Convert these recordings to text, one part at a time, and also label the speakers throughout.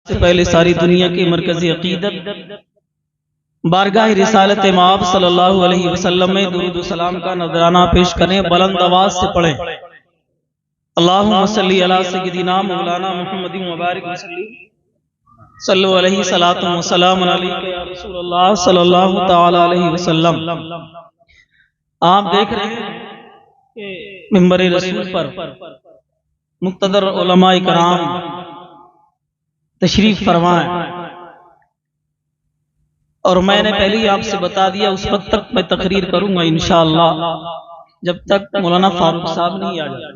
Speaker 1: से पहले सारी दुनिया के मरकज़ी अक़ीदत बारगाह रिसालत माब सल्लल्लाहु अलैहि वसल्लम में दुरूद सलाम का नजराना पेश करें। बुलंद आवाज से पढ़ें। अल्लाहुम्मा सल्ली अला सय्यिदिना मौलाना मुहम्मदिन व बारिक वसल्लिम सल्लु अलैहि सलातु व सलामुन अलैका या रसूलल्लाह सल्लल्लाहु तआला अलैहि वसल्लम। आप देख रहे हैं कि मिंबर रसूल पर मुक़्तदर उलमाए कराम तशरीफ फरमाएं, और मैंने पहले ही आपसे बता दिया उस वक्त तक मैं तकरीर करूंगा इंशाअल्लाह जब तक मौलाना फारूक साहब नहीं आ जाए।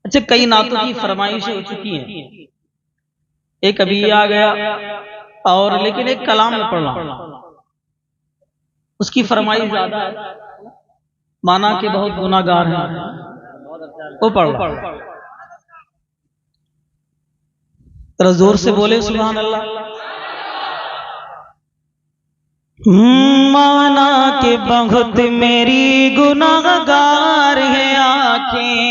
Speaker 1: अच्छा, कई नातों की फरमाइशें हो चुकी हैं, एक अभी आ गया और लेकिन एक कलाम में पढ़ रहा, उसकी फरमाइश ज्यादा है, माना कि बहुत गुनाहगार है, वो पढ़ रहा। जरा जोर से बोले सुभान अल्लाह। माना के बहुत मेरी गुनाहगार है आंखें,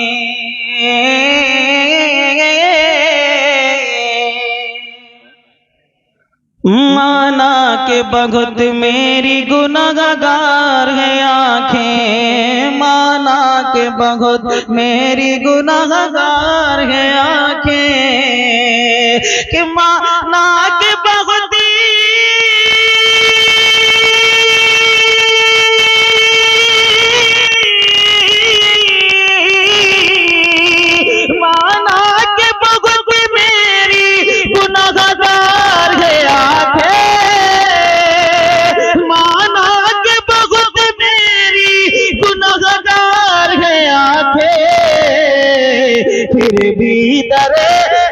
Speaker 1: माना के बहुत मेरी गुनाहगार है आंखें, माना के बहुत मेरी गुनाहगार है आंखें, कि माना के बहुत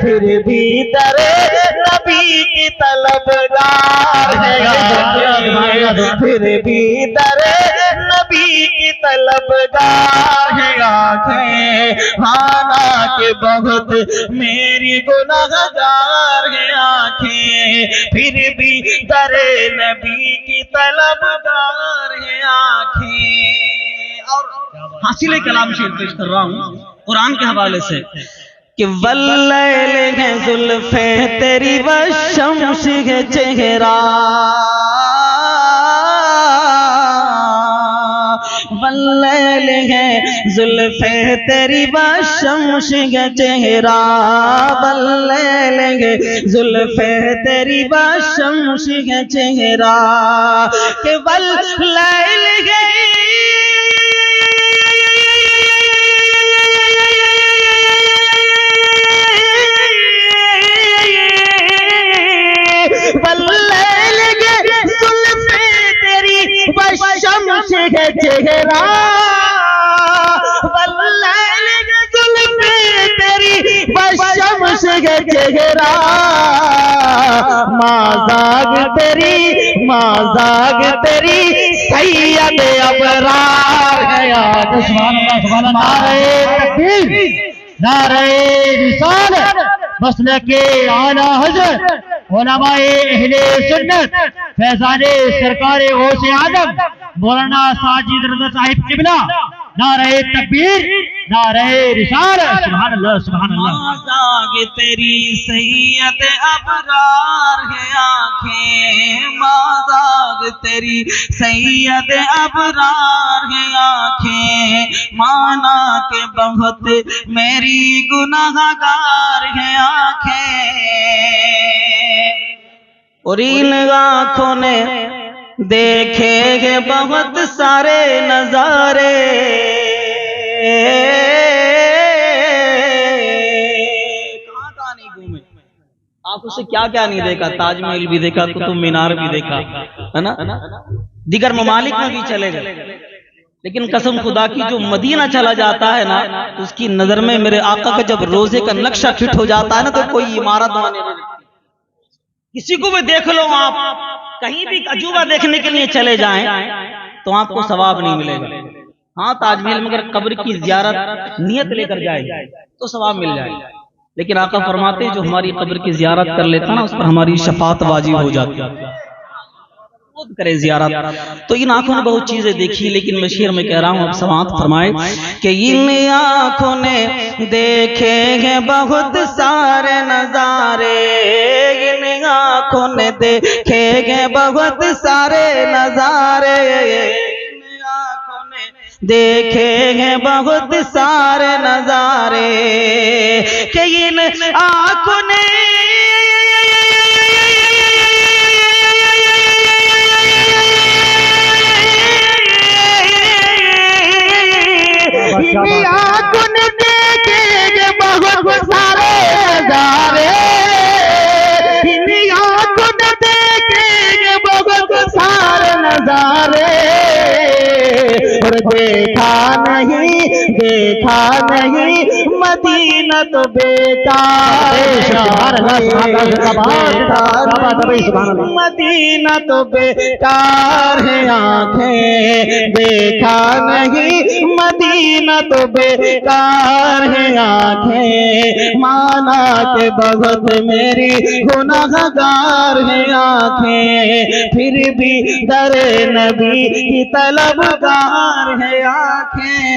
Speaker 1: फिर भी दरे नबी की तलबगार है, फिर भी दरे नबी की तलबगार है आंखें, माना के बहुत मेरी गुनाहगार है आंखें, फिर भी दरे नबी की तलबगार है आंखें। और हासिल कलाम शेर पेश कर रहा हूँ कुरान के हवाले से कि वल्लैल है जुल्फे तेरी वशम्स है चेहरा, वल्लैल है जुल्फे तेरी वशम्स है चेहरा, वल्लैल है जुल्फे तेरी वशम्स है चेहरा, कि वल्लैल है चेहरा, वल्लैल के जुल्फे तेरी वशम्स के चेहरा, माज़ाग तेरी सैयद अबरार है। सुभान अल्लाह, सुभान अल्लाह। नारे तकबीर, नारे रिसालत, मसलके आला हज़रत उलमाए अहले सुन्नत फैज़ाने सरकारे गौसे आज़म मौलाना साजिद रज़ा साहिब किबला, नारे तकबीर, नारे रिसालत, सुभान अल्लाह, सुभान अल्लाह। माज़ाग तेरी सैयद अबरार है आंखें, माज़ाग तेरी सैयद अबरार है आंखें, माना के बहुत मेरी गुनाहगार है आंखें, और इन आंखों ने देखेंगे बहुत सारे नजारे, कहाँ नहीं घूमे, आंखों से क्या क्या नहीं देखा, ताजमहल भी देखा, कुतुब मीनार भी देखा, है ना, दीगर ममालिक में भी चले गए, लेकिन कसम खुदा की जो मदीना चला जाता है ना, तो उसकी नजर में मेरे आका का जब रोजे का नक्शा फिट हो जाता है ना, तो कोई इमारत वहां नहीं रहती। किसी को भी देख लो, आप कहीं भी अजूबा देखने के लिए चले जाएं तो आपको सवाब नहीं मिलेगा। हाँ, ताजमहल में अगर कब्र की ज़ियारत नियत लेकर जाए तो सवाब मिल जाएगा, लेकिन आका फरमाते जो हमारी कब्र की ज़ियारत कर लेता ना, उस पर हमारी शफाअत वाजिब हो जाती है। खुद करे जियारत। तो इन आंखों ने बहुत चीजें देखी, लेकिन मैं शेर में कह रहा हूं, अब समाअत फरमाए कि इन आंखों ने देखे हैं बहुत सारे नजारे, इन आंखों ने देखे हैं बहुत सारे नजारे, इन आंखों ने देखे हैं बहुत सारे नजारे, कि इन आंखों ने आंखों ने देखे बहुत सारे नजारे, इन आंखों ने देखे बहुत सारे नजारे, और देखा नहीं मदीना तो बेकार, मदीना तो बेकार है आंखें, देखा नहीं मदीना तो बेकार है आंखें, माना के बहुत मेरी गुनाहगार है आंखें, फिर भी दरे नबी की तलबगार है आंखें।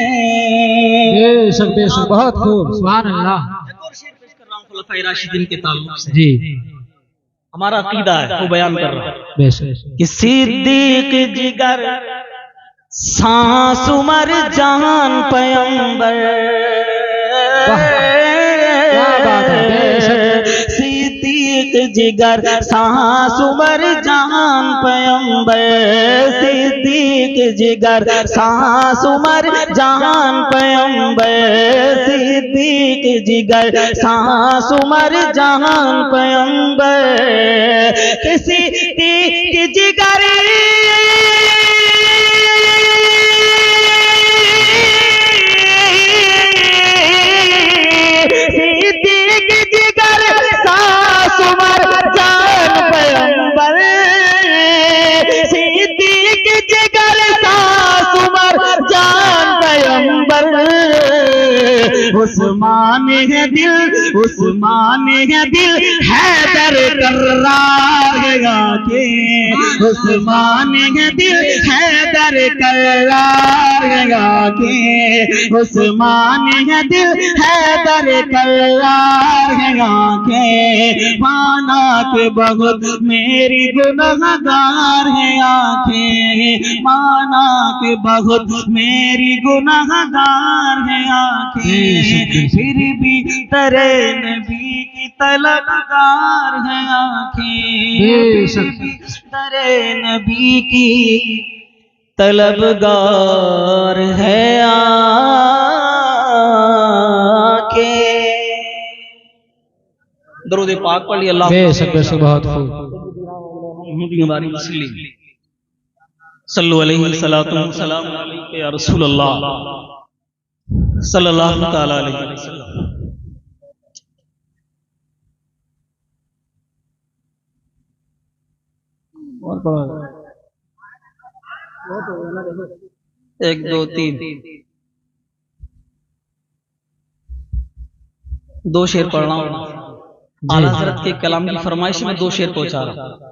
Speaker 2: बेशक बहुत खूब, सुभान अल्लाह।
Speaker 1: एक और शेर पेश कर रहा हूं खुलफाए राशिदीन के ताल्लुक से।
Speaker 2: जी,
Speaker 1: हमारा अकीदा है वो बयान कर रहा हूं
Speaker 2: बेशक।
Speaker 1: कि सिद्दीक जिगर सांस उमर जान पैगंबर, सिद्दीक जिगर सांस उमर जान पैगंबर, सिद्दीक जिगर सांस उमर जान पैगंबर, सिद्दीक जिगर सांस उमर जान पैगंबर, किसी सिद्दीक जिगर उस्मान है दिल हैदर कर्रार है आंखें, उस्मान है दिल हैदर कर्रार है आंखें, उस्मान है दिल हैदर कर्रार है आंखें, माना के बहुत मेरी गुनाहगार है आंखें, माना के बहुत मेरी गुनाहगार है आंखें, फिर भी तेरे नबी की तलबगार है आंखें, फिर भी तेरे नबी की तलबगार है आंखें। दरूद पाक पढ़ लिया अल्लाह।
Speaker 2: बेशक बहुत खूब।
Speaker 1: हमारी मुस्लिम सल्लल्लाहु अलैहि वसल्लम या रसूल अल्लाह सल्लल्लाहु तआला अलैहि वसल्लम। एक दो तीन दो शेर पढ़ रहा हूं। आला हज़रत के कलाम की फरमाइश में दो शेर पहुंचा रहा हूं।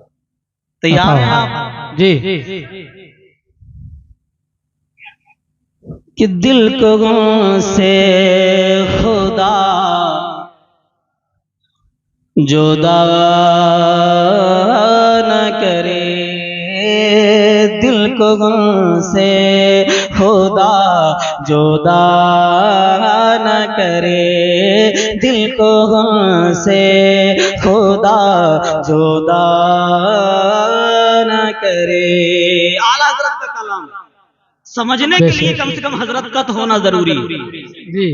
Speaker 1: तैयार हैं आप?
Speaker 2: जी।
Speaker 1: कि दिल को से खुदा जुदा न करे, दिल को से खुदा जुदा न करे, दिल को से खुदा जुदा न करे। आला हज़रत का कलाम समझने के लिए कम से कम हजरत का तो होना जरूरी है
Speaker 2: जी,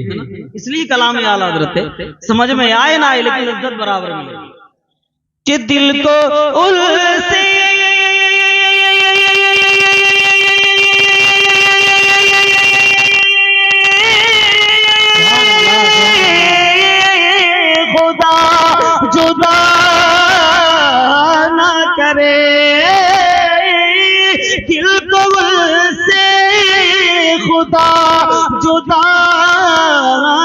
Speaker 1: इसलिए कलाम आला हजरत है। समझ में आए ना आए लेकिन इज्जत बराबर मिले। कि दिल को उलसे खुदा जुदा ना करे, दिल को उलसे खुदा जुदा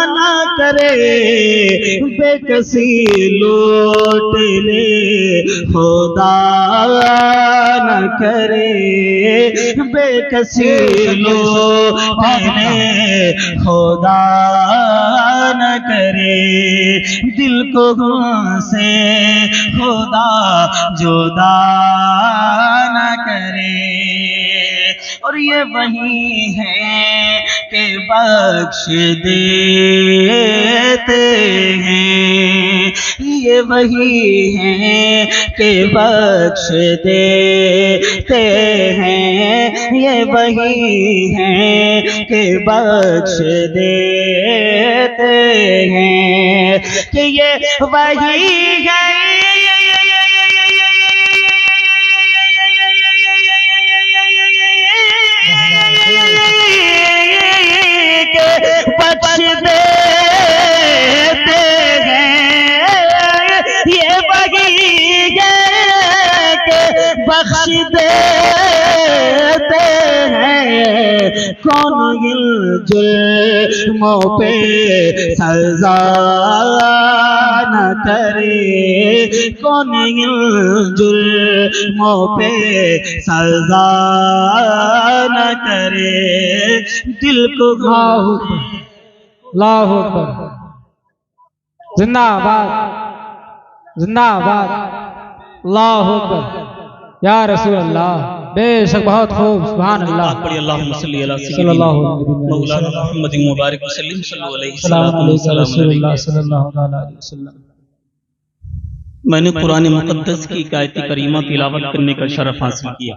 Speaker 1: ना करे, बेकसी लौट ले खुदा न करे, बेकसी लूटने खुदा न करे, दिल को से खुदा जुदा न करे। और ये वही है कि बख्श देते हैं, ये वही है कि बख्श देते हैं, ये वही है कि बख्श देते हैं, कि ये वही है बख्श देते हैं, ये वही है कि बख्श देते हैं। कौन इन जुल्मों पे सजा न करे, कौन इन जुल्मों पे सजा न करे, दिल को
Speaker 2: अल्लाहु अकबर, जिंदाबाद जिंदाबाद, अल्लाहु अकबर, या रसूल अल्लाह, बेशक बहुत खूब, सुभान अल्लाह।
Speaker 1: अल्लाहुम्मा सल्ली अला
Speaker 2: सल्लल्लाहु अलैहि
Speaker 1: मौलाना मुहम्मद मुबारक वसल्लम सल्लल्लाहु अलैहि
Speaker 2: वसल्लम।
Speaker 1: मैंने कुरान मुक़द्दस की आयत करीमा तिलावत करने का शरफ हासिल किया।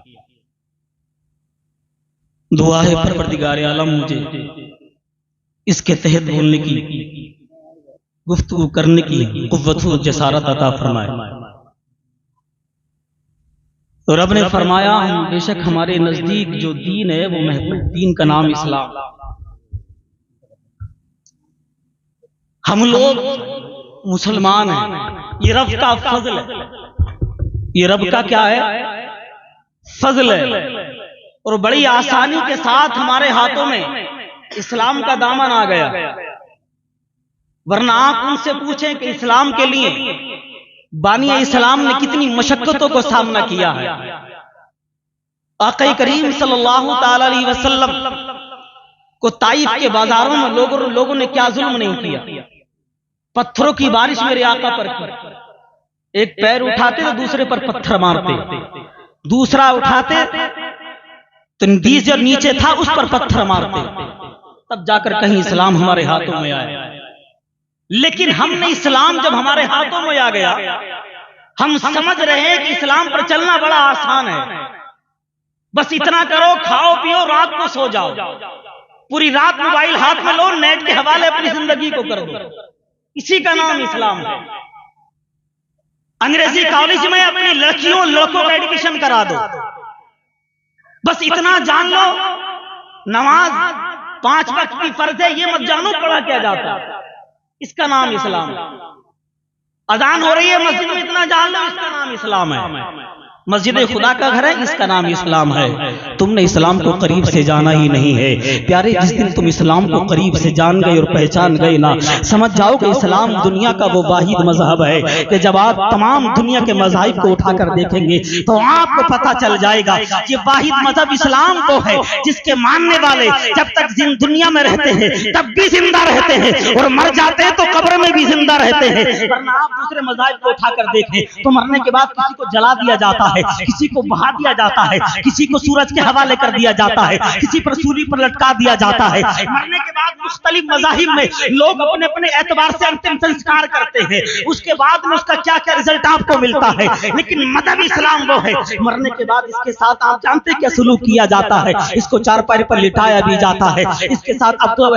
Speaker 1: दुआ है परवरदिगार आलम मुझे इसके तहत बोलने की, गुफ्तगू करने की कुव्वत और जसारत अता फरमाए। तो रब ने फरमाया, हम बेशक हमारे नजदीक जो दीन है वो महबूब दीन का नाम इस्लाम। हम लोग मुसलमान हैं, ये रब का फजल है, ये रब का क्या है, फजल है। और बड़ी आसानी के साथ हमारे हाथों में इस्लाम का दामन आ गया। वरना आप उनसे पूछें कि इस्लाम के लिए बानिया इस्लाम ने कितनी मशक्कतों को सामना किया है। आक़ा करीम सल्लल्लाहु ताला अलैहि वसल्लम को ताइफ के बाजारों में लोगों ने क्या जुल्म नहीं किया। पत्थरों की बारिश मेरे आका पर की। एक पैर उठाते तो दूसरे पर पत्थर मारते, दूसरा उठाते तो जो नीचे था उस पर पत्थर मारते, तब जाकर कहीं इस्लाम हमारे हाथों में आया। लेकिन हमने इस्लाम जब हमारे हाथों में आ गया, हम समझ रहे हैं कि इस्लाम पर चलना बड़ा आसान है। बस इतना करो, खाओ पियो, रात को सो जाओ, पूरी रात मोबाइल हाथ में लो, नेट के हवाले अपनी जिंदगी को कर दो। इसी का नाम इस्लाम है। अंग्रेजी कॉलेज में अपनी लड़कियों लड़कों का एडमिशन करा दो। बस इतना जान लो, नमाज 5 वक्त की फर्ज है, ये मत जानो पढ़ा क्या जाता है। इसका नाम इस्लाम है। अजान हो रही है मस्जिद में, इतना जान लो, इसका नाम इस्लाम है। मस्जिद खुदा का घर है, इसका नाम इस्लाम है। तुमने इस्लाम को करीब से जाना ही नहीं है प्यारे। जिस दिन तुम इस्लाम को करीब से जान गए और पहचान गए ना, समझ जाओ कि इस्लाम दुनिया का वो वाहिद मजहब है कि जब आप तमाम दुनिया के मज़ाहिब को उठाकर देखेंगे तो आपको पता चल जाएगा ये वाहिद मजहब इस्लाम को है, जिसके मानने वाले जब तक दुनिया में रहते हैं तब भी जिंदा रहते हैं और मर जाते हैं तो कब्र में भी जिंदा रहते हैं। वरना आप दूसरे मज़ाहिब को उठाकर देखें तो मरने के बाद किसी को जला दिया जाता है, किसी को बहा दिया जाता है, किसी को सूरज के हवाले कर दिया जाता है, किसी पर सूली पर लटका दिया जाता है। मरने के बाद मुख्तलिफ मज़ाहिब में लोग अपने अपने एतबार से अंतिम संस्कार करते हैं। उसके बाद में उसका क्या क्या रिजल्ट आपको मिलता है। लेकिन मजहब इस्लाम वो है, मरने के बाद इसके साथ आप जानते क्या सलूक किया जाता है। इसको चारपाई पर लिटाया भी जाता है, इसके साथ अदब व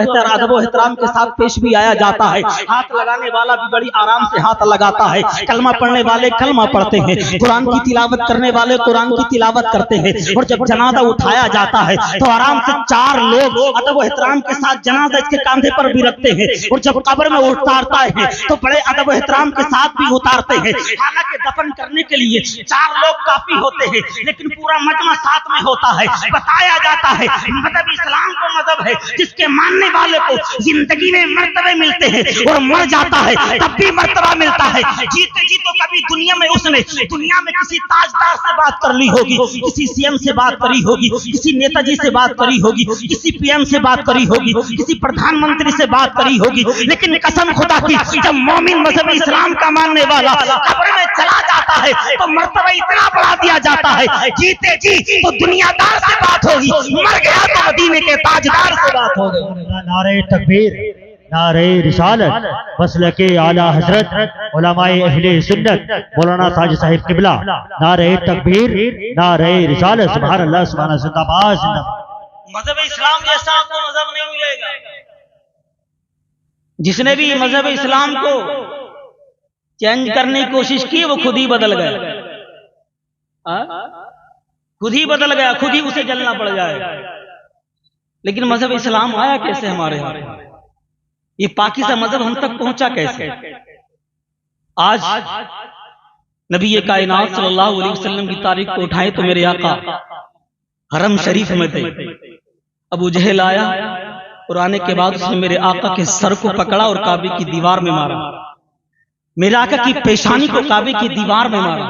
Speaker 1: एहतराम के साथ पेश भी आया जाता है। हाथ लगाने वाला भी बड़ी आराम से हाथ लगाता है, कलमा पढ़ने वाले कलमा पढ़ते हैं, कुरान की तिलावत करने वाले कुरान की तिलावत करते हैं। और जब जनाजा उठाया जाता है तो आराम से 4 लोग अदब व एहतराम के साथ जनाजा इसके कंधे पर भी रखते हैं। और जब कब्र में उतारता है तो बड़े अदब व एहतराम के साथ भी उतारते हैं। हालांकि दफन करने के लिए 4 लोग काफी होते हैं, लेकिन पूरा मजमा साथ में होता है। बताया जाता है मजहब इस्लाम को मजहब है जिसके मानने वाले को जिंदगी में मर्तबे मिलते हैं और मर जाता है तब भी मर्तबा मिलता है। जीते जी तो कभी दुनिया में उसने दुनिया में किसी ताज ताजदार से बात कर ली होगी, किसी सीएम से बात करी होगी, किसी नेताजी से बात करी होगी, किसी पीएम से बात करी होगी, किसी प्रधानमंत्री से बात करी होगी, लेकिन कसम खुदा की जब मोमिन मजहब इस्लाम का मानने वाला कब्र में चला जाता है तो मर्तबा इतना बढ़ा दिया जाता है, जीते जी तो दुनियादार से बात होगी, मर गया तो मदीने के ताजदार से बात होगी।
Speaker 3: नारे तकबीर, नारे रिसालत, मसलके आला हजरत उलमाए अहले सुन्नत मौलाना साजिद साहिब किबला, नारे तकबीर, नारे रिसालत, सुभान अल्लाह, सुभान अल्लाह, जिंदाबाद जिंदाबाद।
Speaker 1: मजहब इस्लाम जैसा आपको मजहब नहीं मिलेगा। जिसने भी मजहब इस्लाम को चेंज करने की कोशिश की वो खुद ही बदल गया, खुद ही बदल गया, खुद ही उसे जलना पड़ जाएगा। लेकिन मजहब इस्लाम आया कैसे हमारे यहाँ? ये पाकिस्तान मजहब हम तक पहुंचा कैसे? आज नबी कायनात सल्लल्लाहु अलैहि वसल्लम की तारीख को उठाएं तो मेरे आका हरम शरीफ में थे। अबू जहल आया और आने के बाद उसने मेरे आका के सर को पकड़ा और काबे की दीवार में मारा। मेरे आका की पेशानी को काबे की दीवार में मारा।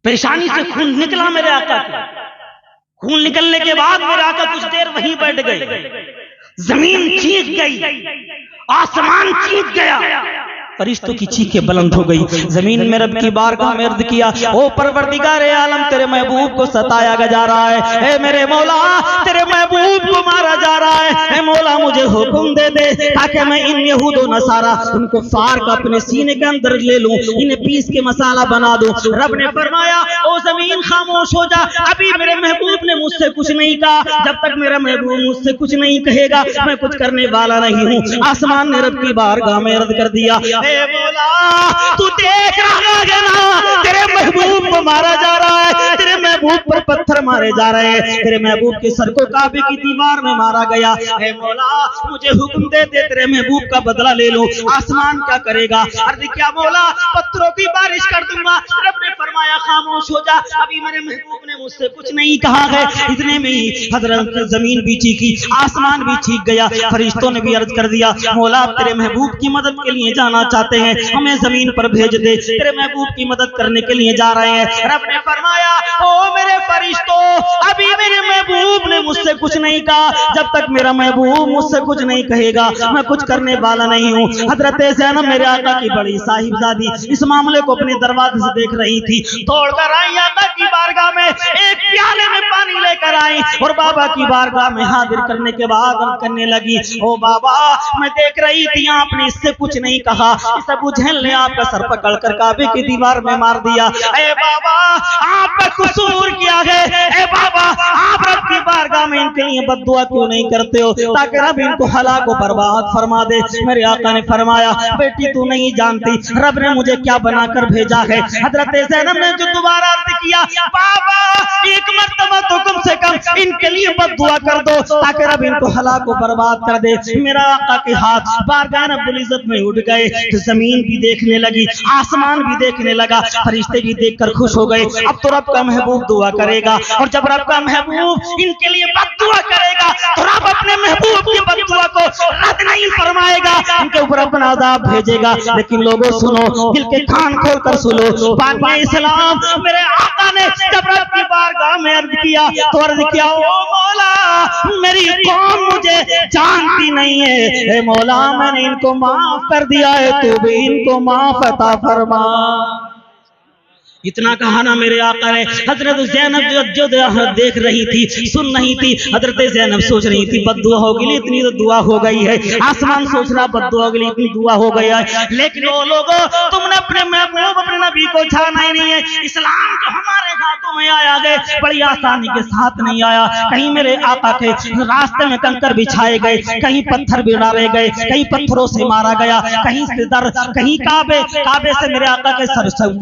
Speaker 1: पेशानी से खून निकला मेरे आका का। खून निकलने के बाद मेरे आका कुछ देर वहीं बैठ गए। जमीन चीख गई, आसमान चीख गया, फरिश्तों की चीखें बुलंद हो गई। जमीन में रब की बारगाह में अर्ज किया, ओ परवरदिगारे आलम, तेरे महबूब को सताया जा रहा है। ए मेरे मौला, तेरे महबूब को मारा जा रहा है। ए मौला, मुझे हुक्म दे दे ताकि मैं इन यहूद और नसारा उनको फार का अपने सीने के अंदर ले लूं, इन्हें पीस के मसाला बना दूं। रब ने फरमाया, ओ जमीन खामोश हो जा, अभी मेरे महबूब ने मुझसे कुछ नहीं कहा। जब तक मेरा महबूब मुझसे कुछ नहीं कहेगा मैं कुछ करने वाला नहीं हूं। आसमान ने रब की बारगाह में अर्ज कर दिया, ए मौला, तू देख रहा है ना, तेरे महबूब को मारा जा रहा है, तेरे महबूब पर पत्थर मारे जा रहे हैं, तेरे महबूब के सर को काबे की दीवार में मारा गया। ए मौला, मुझे हुक्म दे दे, तेरे महबूब का बदला ले लो। आसमान क्या करेगा? अर्ज क्या मौला, पत्थरों की बारिश कर दूंगा। रब ने फरमाया, खामोश हो जा, अभी मेरे महबूब ने मुझसे कुछ नहीं कहा है। इतने में ही हजरत जमीन भी चीखी, आसमान भी चीख गया। फरिश्तों ने भी अर्ज कर दिया, मौला, तेरे महबूब की मदद के लिए जाना चाहते हैं, हमें जमीन पर भेज दे, तेरे महबूब की मदद करने के लिए जा रहे हैं। रब ने फरमाया, ओ मेरे फरिश्तों, अभी मेरे महबूब ने मुझसे कुछ नहीं कहा। जब तक मेरा महबूब मुझसे कुछ नहीं कहेगा मैं कुछ करने वाला नहीं हूँ। हजरत ज़ैनब मेरे आका की बड़ी साहिबजादी इस मामले को अपने दरवाजे से देख रही थी। दौड़कर आई आका की बारगाह में, एक प्याले में पानी लेकर आई और बाबा की बारगाह में हाजिर करने के बाद अर्ज करने लगी, ओ बाबा, मैं देख रही थी आपने इससे कुछ नहीं कहा, इस अबू जहल ने आपका सर पकड़कर काबे की दीवार में मार दिया। ए बाबा, आपका कसूर क्या है? ए बाबा, आप रब की बारगाह में इनके लिए बद्दुआ क्यों नहीं करते हो ताकि रब इनको हलाक व बर्बाद फरमा दे? मेरे आका ने फरमाया, बेटी तू नहीं जानती रब ने मुझे क्या बनाकर भेजा है। हजरत ज़ैनब ने जो दोबारा अर्ज किया, बाबा, एक मर्तबा तो कम से कम इनके लिए बद्दुआ कर दो ताकि रब इनको हलाक व बर्बाद कर दे। मेरा आका के हाथ बारगाह रब्बुल इज्जत में उठ गए। जमीन भी देखने लगी, आसमान भी देखने लगा, फरिश्ते भी देखकर खुश हो गए। अब तो रब का महबूब दुआ करेगा, और जब रब का महबूब इनके लिए बद्दुआ करेगा तो रब अपने महबूब की बद्दुआ को रद्द नहीं फरमाएगा, इनके ऊपर अपना अज़ाब भेजेगा। लेकिन लोगों सुनो, दिल के कान खोलकर सुनो, बानिए इस्लाम मेरे आका ने जब रब की बारगाह में अर्ज किया तो अर्ज किया, ओ मौला, मेरी कौम मुझे जानती नहीं है, ए मौला, मैंने इनको माफ कर दिया है, तू भी इनको माफ अता फरमा। इतना कहा ना मेरे आका ने। हजरत ज़ैनब जो देख रही थी, सुन नहीं थी, हजरत ज़ैनब सोच रही थी बद्दुआ होगी, इतनी तो दुआ हो गई है। आसमान सोच रहा बद्दुआ होगी, इतनी दुआ हो गई है। लेकिन वो लोगों, तुमने अपने महबूब अपने नबी को जाना ही नहीं है। इस्लाम जो हमारे हाथों में आया है बड़ी आसानी के साथ नहीं आया। कहीं मेरे आका के रास्ते में कंकर बिछाए गए, कहीं पत्थर भी डाले गए, कहीं पत्थरों से मारा गया, कहीं से दर, कहीं काबे से मेरे आका के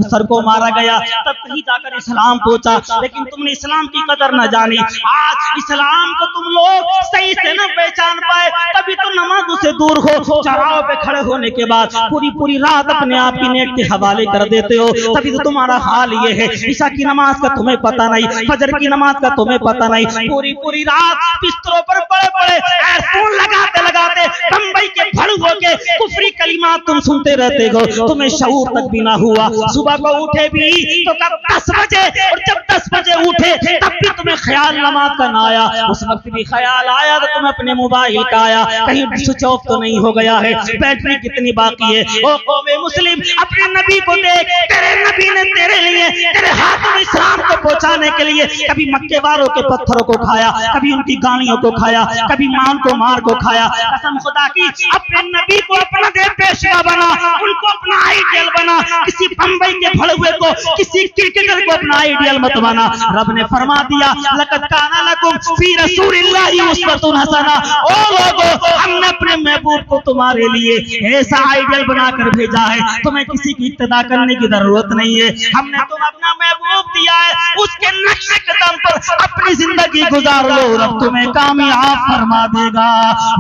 Speaker 1: सर को मारा गया, तब कहीं जाकर इस्लाम पहुंचा। लेकिन तुमने इस्लाम की कदर न जानी। आज इस्लाम को तुम लोग सही से न पहचान पाए, तभी तो नमाजों से दूर हो। चौराहों पे खड़े होने के बाद पूरी रात अपने आप की नेट के हवाले कर देते हो, तभी तो तुम्हारा हाल ये है। ईशा की नमाज नमाज का तुम्हें पता नहीं, फजर की नमाज का तुम्हें पता नहीं, पूरी पूरी रात बिस्तरों पर बड़े बड़े एयरफोन लगाते लगाते बम्बई के भड़ुओं के कुफरी कलिमात तुम सुनते रहते हो, तुम्हें शऊर तक भी ना हुआ। सुबह को उठे भी तो कब 10 बजे, और जब 10 बजे उठे तब भी तुम्हें ख्याल नमाज का ना आया। उस वक्त भी ख्याल आया तो तुम्हें अपने मोबाइल का आया, कहीं स्विच ऑफ तो नहीं हो गया है, बैटरी कितनी बाकी है। ओ कौमे मुस्लिम, अपने नबी को देख, तेरे नबी ने तेरे लिए, तेरे हाथ में इस्लाम को पहुंचाने के लिए कभी मक्के वालों के पत्थरों को खाया, कभी उनकी गालियों को खाया, कभी मान को मार को खाया। कसम खुदा की, अपने नबी को अपना दे पेशवा बना, उनको अपना आइडियल बना, किसी बम्बई के भड़ुए को, किसी क्रिकेटर को अपना आइडियल मत बना। रब ने फरमा दिया, लक़द काना लकुम फी रसूलिल्लाहि उस्वतुन हसना। ओ लोगों, हमने अपने महबूब को तुम्हारे लिए ऐसा आइडियल बनाकर भेजा है, तुम्हें किसी की इक्तदा करने की जरूरत नहीं है। हमने तुम अपना महबूब दिया है, उसके नक्शे कदम पर अपनी जिंदगी गुजार लो, रब तुम्हें कामयाब फरमा देगा।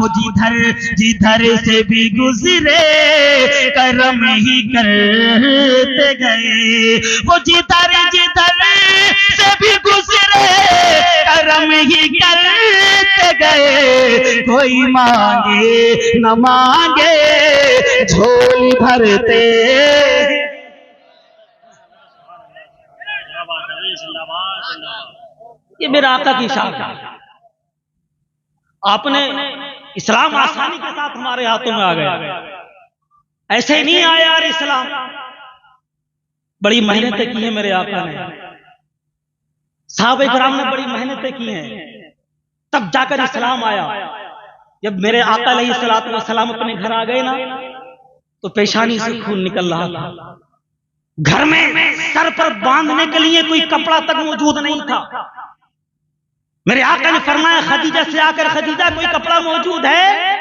Speaker 1: वो जिधर जिधर से भी गुजरे करम ही करते गए, वो जिधर जिधर से भी गुजरे करम ही करते गए। कोई मांगे न मांगे झोली भरते। ये मेरा आका की शान है। आपने इस्लाम आसानी के साथ हमारे हाथों में आ गया, ऐसे ही नहीं आया यार इस्लाम। बड़ी मेहनतें की है मेरे आका ने, सहाबा-ए-किराम ने बड़ी मेहनतें की हैं, तब जाकर इस्लाम आया। जब मेरे आका अलैहिस्सलातु वस्सलाम अपने घर आ गए ना, तो पेशानी से खून निकल रहा था। घर में सर पर बांधने के लिए कोई कपड़ा तक मौजूद नहीं था। मेरे आका ने फरमाया खदीजा से आकर, खदीजा कोई कपड़ा मौजूद है?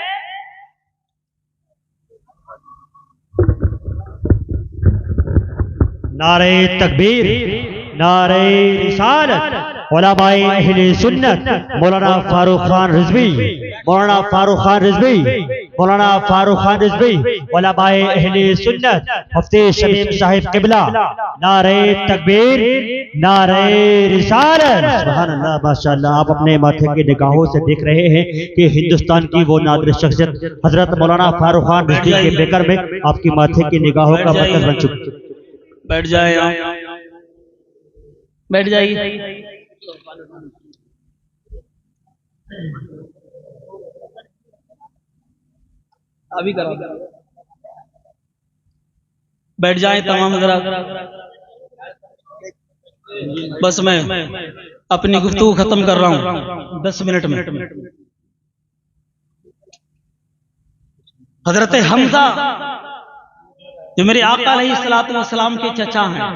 Speaker 3: नारे तकबीर, नारे रिसालत, उलमाए अहले सुन्नत, मौलाना फारूक खान रिजवी, मौलाना फारूक खान रिजवी, मौलाना फारूक खान रिजवी, उलमाए अहले सुन्नत, मुफ्ती शमीम साहिब किबला। नारे तकबीर, नारे रिसालत। सुभान अल्लाह, माशाअल्लाह। आप अपने माथे की निगाहों से देख रहे हैं कि हिंदुस्तान की वो नादिर शख्सियत हजरत मौलाना फारूक खान रिजवी के बेकर में आपकी माथे की निगाहों का मरकज बन चुकी।
Speaker 1: बैठ जाए, बैठ जाइए। अभी करो, बैठ जाए तमाम हज़रात। बस मैं अपनी गुफ्तगू खत्म कर रहा हूं 10 मिनट में। हजरत हमजा जो मेरे आका अलैहिस्सलातु वस्सलाम के चचा हैं,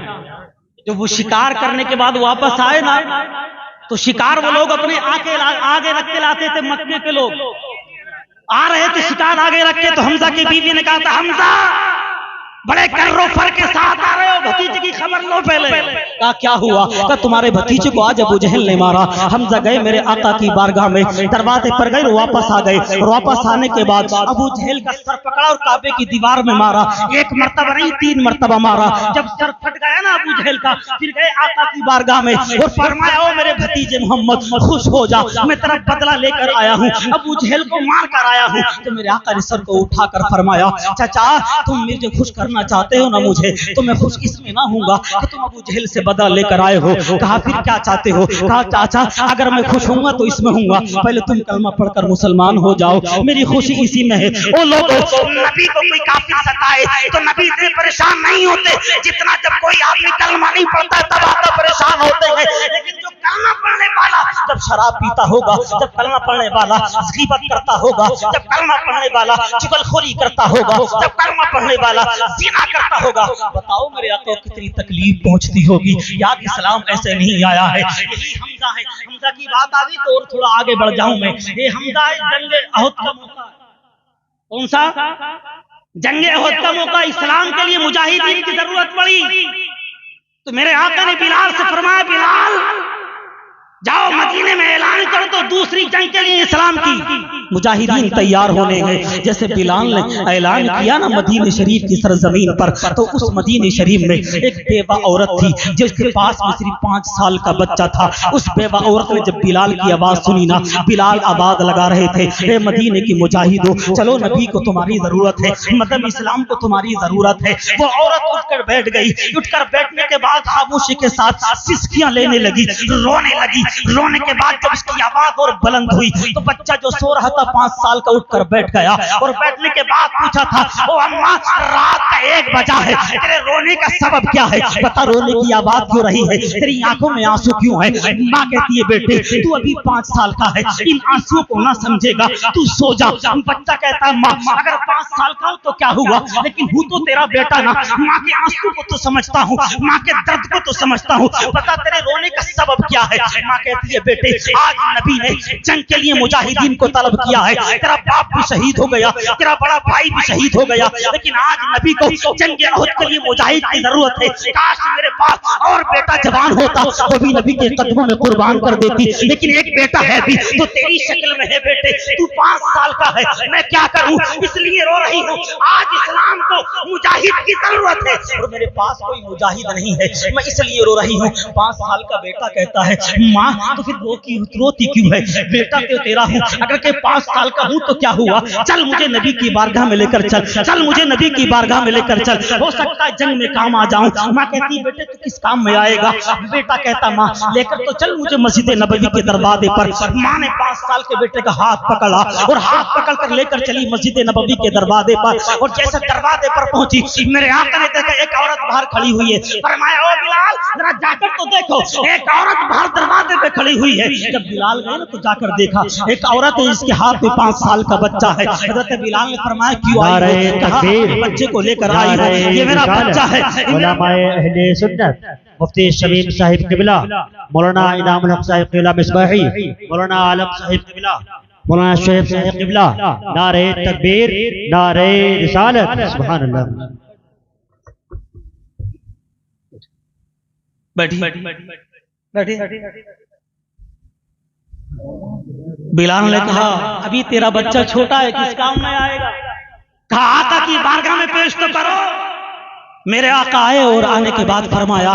Speaker 1: जब वो शिकार करने के बाद वापस आए ना, तो शिकार वो लोग अपने आगे रख के लाते थे। मक्के के लोग आ रहे थे शिकार आगे रख के, तो हमजा की बीवी ने कहा था, हमजा बड़े कर्रो फर के साथ आ रहे हो, भतीजे की खबर लो पहले। कहा क्या हुआ? कहा तुम्हारे भतीजे को आज अबू जहल ने मारा। हमजा गए मेरे आका की बारगाह में, दरवाजे पर गए, वापस आ गए। और वापस आने के बाद अबू जहल का सर पकड़ा और काबे की दीवार में मारा। 1 मरतबा नहीं 3 मरतबा मारा। जब सर फट गया ना अबू जहल का, फिर गए आका की बारगाह में और फरमाया, ओ मेरे भतीजे मोहम्मद खुश हो जा, मैं तेरा बदला लेकर आया हूँ, अबू जहल को मार कर आया हूँ। तो मेरे आका ने सर को उठाकर फरमाया, चाचा तुम मुझे खुश करना चाहते हो ना मुझे, तो मैं खुश इसमें ना हूंगा कि तुम अबू जहल से बदला लेकर आए हो। कहा फिर क्या चाहते हो? कहा चाचा अगर मैं खुश होऊंगा तो इसमें हूंगा, पहले तुम कलमा पढ़कर मुसलमान हो जाओ, मेरी खुशी इसी में है। ओ लोगों, नबी को कोई काफिर सताए तो नबी इतने परेशान नहीं होते जितना जब कोई आदमी कलमा नहीं पढ़ता तब आप परेशान होते हैं। लेकिन जो कलमा पढ़ने वाला जब शराब पीता होगा, जब कलमा पढ़ने वाला गीबत करता होगा, जब कलमा पढ़ने वाला चुगलखोरी करता होगा, जब कलमा पढ़ने वाला ज़िना करता होगा, बताओ मेरे आका को कितनी तकलीफ पहुंचती होगी। याद इस्लाम ऐसे नहीं आया है। यही हमजा है। हमजा की बात आ गई तो और थोड़ा आगे बढ़ जाऊं मैं। ये हमजा है जंगे अहद का मौका। कौन सा? जंगे अहद का मौका। इस्लाम के लिए मुजाहिदीन की जरूरत पड़ी तो मेरे आका ने बिलाल से फरमाया, बिलाल जाओ मदीने में ऐलान करो तो दूसरी जंग के लिए इस्लाम की मुजाहिदीन तैयार होने हैं। जैसे बिलाल ने ऐलान किया ना मदीने शरीफ की सरजमीन पर, तो उस मदीने शरीफ में एक बेवा औरत थी जिसके पास में सिर्फ 5 साल का बच्चा था। उस बेवा औरत ने जब बिलाल की आवाज सुनी ना, बिलाल आवाज लगा रहे थे, हे मदीने की मुजाहिदो, चलो नबी को तुम्हारी जरूरत है, मतलब इस्लाम को तुम्हारी जरूरत है। वो औरत उठकर बैठ गई। उठकर बैठने के बाद खामोशी के साथ सिसकियां लेने लगी, रोने लगी। रोने के बाद जब उसकी आवाज और बुलंद हुई तो बच्चा जो सो रहा था 5 साल का उठकर बैठ गया और बैठने के बाद पूछा था, ओ अम्मा रात का 1 बजा है, तेरे रोने का सबब क्या है? बता, रोने की आवाज क्यों रही है? तेरी आंखों में आंसू क्यों है? माँ कहती है, बेटे तू अभी 5 साल का है, इन आंसुओं को ना समझेगा, तू सो जा। बच्चा कहता है, माँ अगर 5 साल का हो तो क्या हुआ, लेकिन हूँ तो तेरा बेटा ना, माँ के आंसू को तो समझता हूँ, माँ के दर्द को तो समझता हूँ, बता तेरे रोने का सबब क्या है? माँ कहती है, बेटे आज नबी ने जंग के लिए मुजाहिदीन को तलब किया है, तेरा बाप भी शहीद हो गया, तेरा बड़ा भाई भी शहीद हो गया, लेकिन आज नबी को जंग अहद के लिए मुजाहिद की जरूरत है। काश मेरे पास और बेटा जवान होता तो भी नबी के कदमों में कुर्बान कर देती, लेकिन एक बेटा है भी तो तेरी शक्ल में है। बेटे तू 5 साल का है, मैं क्या करूं, इसलिए रो रही हूं। आज इस्लाम को मुजाहिद की जरूरत है और मेरे पास कोई मुजाहिद नहीं है, मैं इसलिए रो रही हूं। 5 साल का बेटा कहता है, माँ तो फिर रोती क्यों है? बेटा तो तेरा हूँ, अगर के 5 साल का हूँ तो क्या हुआ? चल मुझे नबी की बारगाह में लेकर चल, चल मुझे नबी की बारगाह में लेकर चल, हो सकता है जंग में काम आ जाऊं। माँ कहती, बेटे तू किस काम में आएगा? बेटा कहता, माँ लेकर तो चल मुझे मस्जिद नबवी के दरवाजे पर। माँ ने 5 साल के बेटे का हाथ पकड़ा और हाथ पकड़ कर लेकर चली मस्जिद नबवी के दरवाजे पर। और जैसे दरवाजे पर पहुंची, मेरे आका ने देखा एक औरत बाहर खड़ी हुई है। फरमाया, ओ बिलाल जरा जाकर तो देखो, एक औरत बाहर दरवाजे पे खड़ी हुई है। जब बिलाल गए ना तो जाकर देखा एक औरत है जिसके हाथ में 5 साल का बच्चा है। हजरत बिलाल ने फरमाया, क्यों आई हो? कहा, बच्चे को लेकर आई हो, ये मेरा बच्चा है।
Speaker 3: उलमाए अहले सुन्नत मुफ्ती शमीम साहिब किबला, मौलाना इनामुल हक साहिब किबला मिसबाही, मौलाना आलम साहिब किबला, मौलाना शोएब साहिब किबला, नारे तकबीर, नारे रिसालत, सुभान अल्लाह।
Speaker 1: बैठी बिलाल ने कहा, अभी तेरा बच्चा छोटा है, किस काम में आएगा? कहा, आका की बारगाह में पेश तो करो। मेरे आका आए और आने के बाद फरमाया,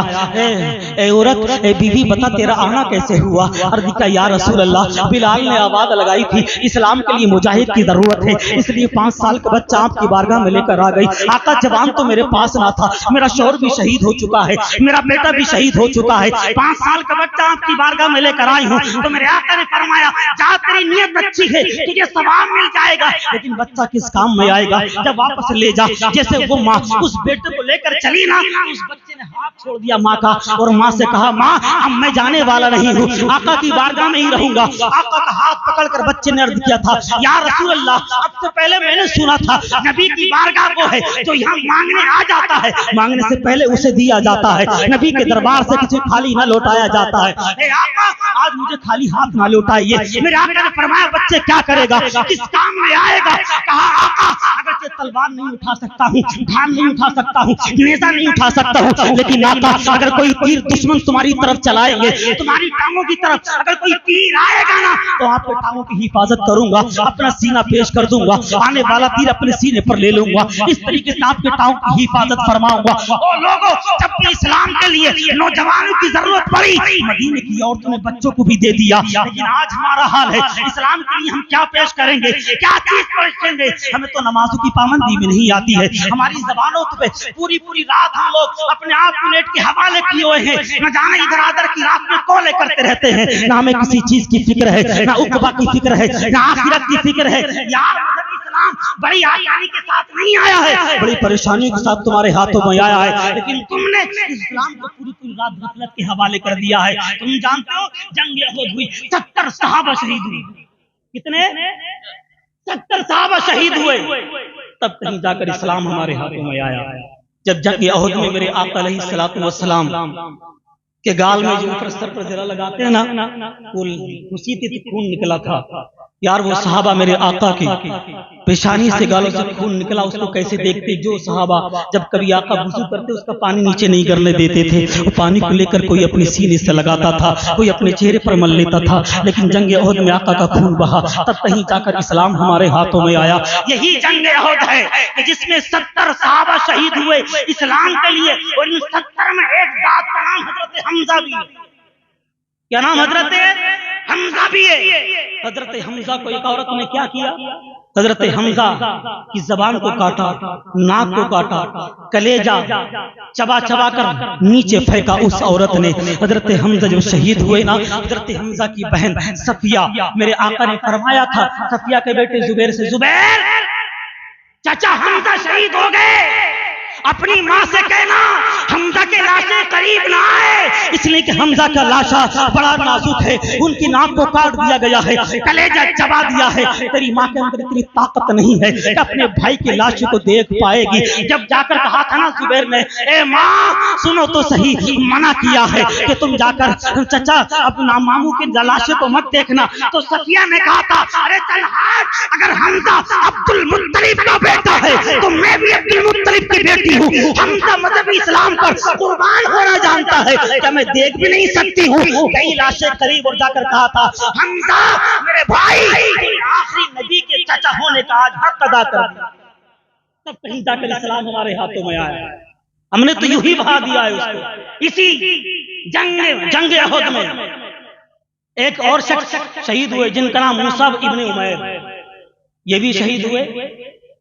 Speaker 1: ए औरत, ए बीवी बता तेरा आना कैसे हुआ? अर्ज़ किया, या रसूल अल्लाह, बिलाल ने आवाज लगाई थी इस्लाम के लिए मुजाहिद की जरूरत है, इसलिए 5 साल का बच्चा आपकी बारगाह में लेकर आ गई। आका जवान तो मेरे पास ना था, मेरा शौहर भी शहीद हो चुका है, मेरा बेटा भी शहीद हो चुका है, 5 साल का बच्चा आपकी बारगाह में लेकर आई हूँ। तो मेरे आका ने फरमाया, जा तेरी नियत अच्छी है, तुझे सवाब मिल जाएगा, लेकिन बच्चा किस काम में आएगा? जब वापस ले जा। जैसे वो माँ उस बेटे को कर चली ना, उस बच्चे ने हाथ छोड़ दिया माँ का और माँ से कहा, माँ अब मैं जाने वाला नहीं हूँ, आका की बारगाह में ही रहूंगा। आका का हाथ पकड़कर बच्चे ने अर्ज किया था, या रसूल अल्लाह, अब से पहले मैंने सुना था नबी की बारगाह वो है जो यहाँ मांगने आ जाता है, मांगने से पहले उसे दिया जाता है, नबी के दरबार से किसी खाली ना लौटाया जाता है। ए आका, आज मुझे खाली हाथ ना लौटाइए। मेरे आका ने फरमाया, बच्चे क्या करेगा, किस काम में आएगा? कहा, आका अगर तलवार नहीं उठा सकता हूँ, ढाल नहीं उठा सकता हूँ, नेज़ा नहीं उठा सकता हूँ, लेकिन आका अगर कोई तीर दुश्मन तुम्हारी तरफ चलाएंगे, तुम्हारी टांगों की तरफ अगर कोई तीर आएगा ना, तो आपके टांगों की हिफाजत करूंगा, अपना सीना पेश कर दूंगा, आने वाला तीर अपने सीने पर ले लूंगा, इस तरीके से आपके टांगों की हिफाजत फरमाऊंगा। ओ लोगों, जब भी इस्लाम के लिए नौजवानों की जरूरत पड़ी, मदीने की औरतों ने बच्चों को भी दे दिया, लेकिन आज हमारा हाल है, इस्लाम के लिए हम क्या पेश करेंगे, क्या चीज पेश करेंगे? हमें तो नमाजों की पाबंदी में नहीं आती है, हमारी जबानों पे पूरी पूरी रात हम लोग अपने आप को नेट के हवाले किए हुए हैं, न जाने इधर आधर की रात में कॉलें करते रहते हैं, ना हमें किसी चीज की फिक्र है, ना उकबा की फिक्र है, ना आखिरत की फिक्र है। यार इस्लाम बड़ी आसानी के साथ नहीं आया है, बड़ी परेशानियों के साथ तुम्हारे हाथों में आया है, लेकिन तुमने इस्लाम को पूरी पूरी रात गफलत के हवाले कर दिया है। तुम जानते हो जंग अहद हुई, 70 सहाबा शहीद हुए। कितने? 70 सहाबा शहीद हुए, तब कहीं जाकर इस्लाम हमारे हाथों में आया। जब जंग अहद में मेरे आका अलैहिस्सलातु वस्सलाम के गाल में जो ऊपर सर पर जरा लगाते हैं ना, वो खुशी थी तो खून निकला था, यार वो सहाबा मेरे आका की पेशानी से गालों से खून निकला, उसको कैसे देखते। जो सहाबा जब कभी आका वुजू करते उसका पानी नीचे नहीं करने देते थे, वो पानी को लेकर कोई अपने सीने से लगाता था, कोई अपने चेहरे पर मल लेता था। लेकिन जंग ओहद में आका का खून बहा, तब कहीं जाकर इस्लाम हमारे हाथों में आया। यही जंग ओहद है कि जिसमें 70 सहाबा शहीद हुए इस्लाम के लिए, और इन 70 में एक जात का नाम हजरत हमजा भी है। क्या नाम हजरत हमजा भी है। हजरत हमजा को एक औरत ने क्या किया, हजरत हमजा की जबान को काटा, नाक को काटा, कलेजा चबा चबा कर नीचे फेंका उस औरत ने। हजरत हमजा जब शहीद हुए ना, हजरत हमजा की बहन सफिया, मेरे आका ने फरमाया था सफिया के बेटे जुबैर से, जुबैर चाचा हमजा शहीद हो गए, अपनी माँ से कहना हमजा के लाशें करीब ना आए, इसलिए कि हमजा का लाशा बड़ा नाजुक है, उनकी नाक को काट दिया गया है, कलेजा चबा दिया है। तेरी माँ के अंदर इतनी ताकत नहीं है कि अपने भाई की लाश को देख पाएगी। जब जाकर कहा था ना जुबैर ने, ए माँ सुनो तो सही, मना किया है कि तुम जाकर चाचा अपना मामू की लाशें को मत देखना, तो सफिया ने कहा था अरे चल हट, अगर हमजा अब्दुल मुत्तलिब का बेटा है तो मैं भी अब्दुल मुत्तलिब की बेटी हूँ। हमजा मजहबी इस्लाम पर कुर्बान होना जानता है, क्या मैं देख भी नहीं सकती हूँ। कई लाशें करीब और जाकर कहा था हमजा मेरे भाई, आखिरी नबी के चाचा होने का आज हक अदा कर दिया। तब कहीं जाकर इस्लाम हमारे हाथों में आया। हमने तो यूं ही बहा दिया है उसको। इसी जंग ओहद में एक और शख्स शहीद हुए जिनका नाम मुसाब इब्ने उमैर, ये भी शहीद हुए।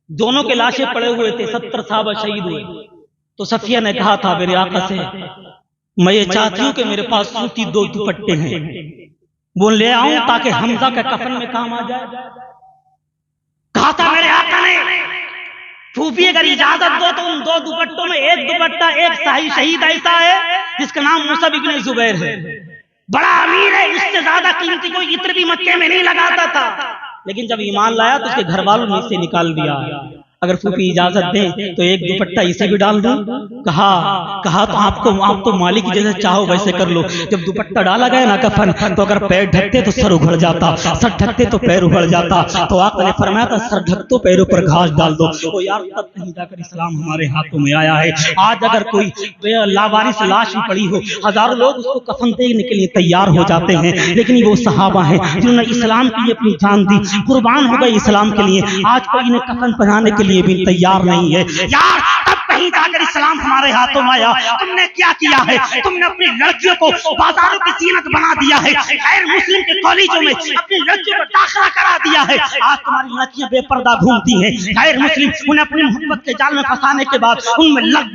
Speaker 1: दोनों के लाशें पड़े हुए थे, 70 सहाबा शहीद हुए। तो सफिया ने कहा था मेरे आका से, मैं ये चाहती हूँ कि मेरे पास सूती 2 दुपट्टे हैं, वो ले आऊं ताकि हमजा का कफन में काम आ जाए। कहा था मेरे आका ने, फूफी अगर इजाजत दो तो उन 2 दुपट्टों में एक दुपट्टा एक शाही शहीद ऐसा है जिसका नाम मुसाब इब्ने जुबैर है, बड़ा अमीर है, इससे ज्यादा कीमती कोई इत्र भी मक्के में नहीं लगाता था। लेकिन जब ईमान लाया तो उसके घर वालों ने इसे निकाल दिया। अगर फूफी इजाजत दें तो एक दुपट्टा इसे भी डाल दूं। कहा तो आप तो मालिक जैसे चाहो वैसे कर लो। जब दुपट्टा डाला गया ना कफन, तो अगर पैर ढकते तो सर उघड़ जाता, सर ढकते तो पैर उघड़ जाता। तो आका ने फरमाया था सर ढक तो पैरों पर घास डाल दो। तो यार तब कहीं जाकर इस्लाम हमारे हाथों में आया है। आज अगर कोई लावारिस लाश भी पड़ी हो, हजारों लोग उसको कफन देने के लिए तैयार हो जाते हैं, लेकिन वो सहाबा हैं जिन्होंने इस्लाम के लिए अपनी जान दी, कुर्बान हो गए इस्लाम के लिए। आज कोई इन्हें कफन पहनाने के लिए भी तैयार नहीं है। यार तब कहीं जाकर इस्लाम हमारे हाथों में आया। तुमने क्या किया है, तुमने अपनी लड़कियों को बाजारों की जीनत बना दिया है, गैर मुस्लिम के कॉलेजों में अपनी लड़कियों को दाखिला करा दिया है। आज तुम्हारी लड़कियां बेपर्दा घूमती हैं, गैर मुस्लिम उन्हें अपनी मोहब्बत के जाल में फंसाने के बाद उनमें लग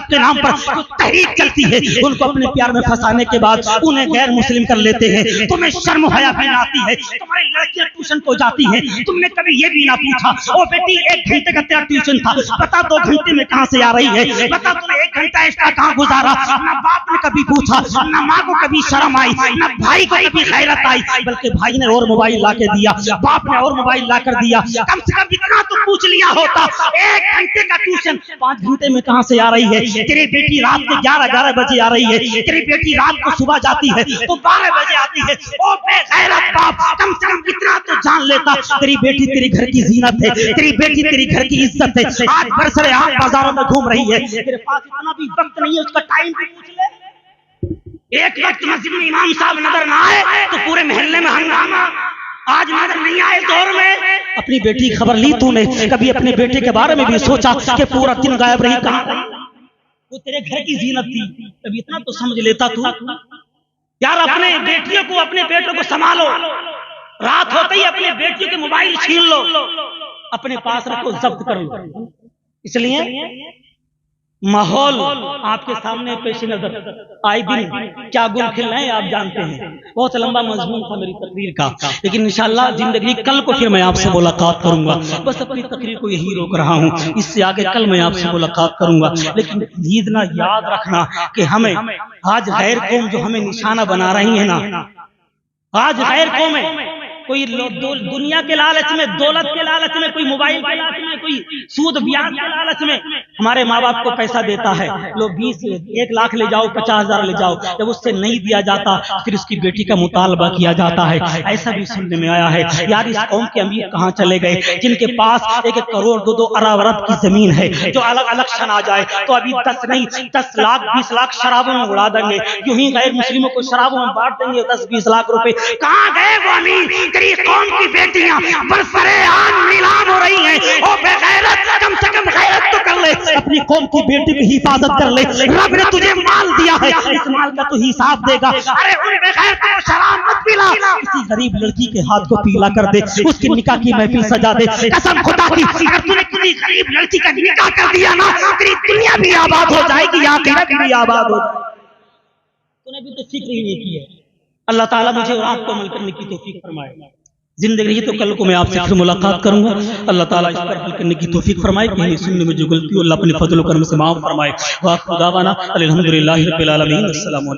Speaker 1: के नाम पर जो तहरीक चलती है, उनको अपने प्यार में फंसाने के बाद उन्हें गैर मुस्लिम कर लेते हैं। तुम्हें शर्म हया भी आती है, तुम्हारी लड़कियां ट्यूशन को जाती हैं, तुमने कभी ये भी ना पूछा ओ बेटी 1 घंटे का तेरा ट्यूशन था, बता 2 घंटे में कहां से आ रही है, बता तूने 1 घंटा एक्स्ट्रा कहां गुजारा। ना बाप ने कभी पूछा, ना माँ को कभी शर्म आई, ना भाई को कभी गैरत आई, बल्कि भाई ने और मोबाइल ला के दिया, बाप ने और मोबाइल ला कर दिया। कम से कम इतना तो पूछ लिया होता, 1 घंटे का ट्यूशन 5 घंटे में कहां से आ रही है। तेरी बेटी रात के 11 बजे आ रही है, तेरी बेटी रात को सुबह जाती है तो 12 बजे आती है। ओ बेगैरत बाप, कम से कम इतना तो जान लेता, तेरी बेटी तेरे घर की जीनत है, तेरी बेटी तेरी घर की इज्जत है। आज बरसरे आप बाजारों में घूम रही है, तेरे पास इतना भी वक्त नहीं है, उसका टाइम भी पूछ ले। एक वक्त मस्जिद में इमाम साहब नजर ना आए तो पूरे मोहल्ले में हंगामा। आज नजर नहीं आए दौर में अपनी बेटी की खबर ली तूने? कभी अपने बेटे के बारे में भी सोचा कि पूरा दिन गायब रही, कहां रही? वो तेरे घर की जीनत थी, कभी इतना तो समझ लेता तू। यार अपने बेटियों को अपने बेटों को संभालो, रात होते ही अपने बेटियों के मोबाइल छीन लो, अपने पास रखो, जब्त कर लो। इसलिए माहौल आपके सामने पेश नजर, आए दिन क्या गुल खिल रहे हैं आप जानते हैं। बहुत लंबा मजमून था मेरी तकरीर का, लेकिन इंशाअल्लाह जिंदगी कल को फिर मैं आपसे मुलाकात करूंगा। बस अपनी तकरीर को यही रोक रहा हूँ, इससे आगे कल मैं आपसे मुलाकात करूंगा। लेकिन इतना याद रखना कि हमें आज गैर कौम जो हमें निशाना बना रही है ना, आज गैर कौमें कोई दुनिया के लालच में, दौलत के लालच में, कोई मोबाइल के लालच में, कोई सूद ब्याज के लालच में हमारे माँ बाप को पैसा देता है, लो 1 लाख ले जाओ, 50,000 ले जाओ, जब उससे नहीं दिया जाता फिर उसकी बेटी का मुतालबा किया जाता है। ऐसा भी सुनने में आया है। यार इस कौम के अमीर कहाँ चले गए, जिनके पास 1 करोड़ 2 अरब की जमीन है, जो अलग इलेक्शन आ जाए तो अभी 10 नहीं 10 लाख 20 लाख शराबों में उड़ा देंगे, यूं ही गैर मुस्लिमों को शराबों में बांट देंगे 10-20 लाख रुपए। कहाँ गए वो अमीर? तेरी कौम की बेटियां बरसरेआम नीलाम हो रही हैं। ओ बेगैरत, कम से कम गैरत तो कर ले, अपनी कौम की बेटी की हिफाजत कर ले। रब ने तुझे माल दिया है, इस माल का तू हिसाब देगा। अरे उन बेगैरतों को शराब मत पिला, किसी गरीब लड़की के हाथ को पीला कर दे, उसकी निकाह की महफिल सजा दे। कसम खुदा की, अगर तूने किसी गरीब लड़की का निकाह कर दिया ना, तेरी दुनिया भी आबाद हो जाएगी, आखिरत भी आबाद हो जाएगी। तूने भी तो फिक्र ही नहीं की है। अल्लाह ताला मुझे और आपको अमल करने की तौफीक फरमाए। जिंदगी रही तो कल को मैं आपसे फिर मुलाकात करूंगा। अल्लाह ताला इस पर अमल करने की तौफीक फरमाए। कहीं सुनने में जो गलती हो अल्लाह अपने फजल व करम से माफ फरमाए। वाक़ दावाना अल्हम्दुलिल्लाहि रब्बिल आलमीन। अस्सलामु अलैकुम।